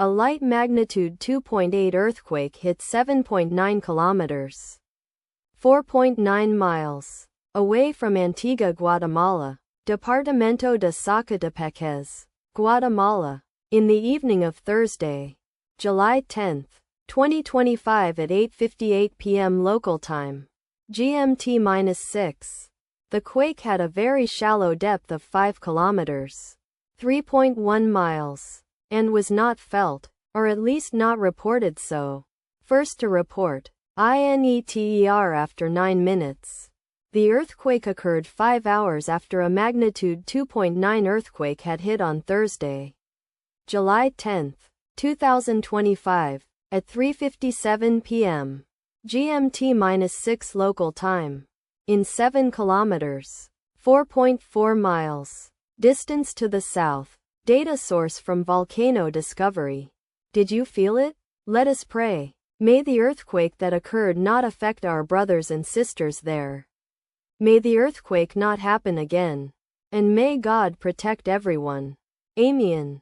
A light magnitude 2.8 earthquake hit 7.9 kilometers, 4.9 miles, away from Antigua, Guatemala, Departamento de Sacatepequez, Guatemala, in the evening of Thursday, July 10, 2025 at 8:58 p.m. local time, GMT-6. The quake had a very shallow depth of 5 kilometers, 3.1 miles, and was not felt, or at least not reported so. First to report, INETER after 9 minutes. The earthquake occurred 5 hours after a magnitude 2.9 earthquake had hit on Thursday, July 10, 2025, at 3:57 p.m. GMT-6 local time, in 7 kilometers, 4.4 miles, distance to the south. Data source from Volcano Discovery. Did you feel it? Let us pray. May the earthquake that occurred not affect our brothers and sisters there. May the earthquake not happen again. And may God protect everyone. Amen.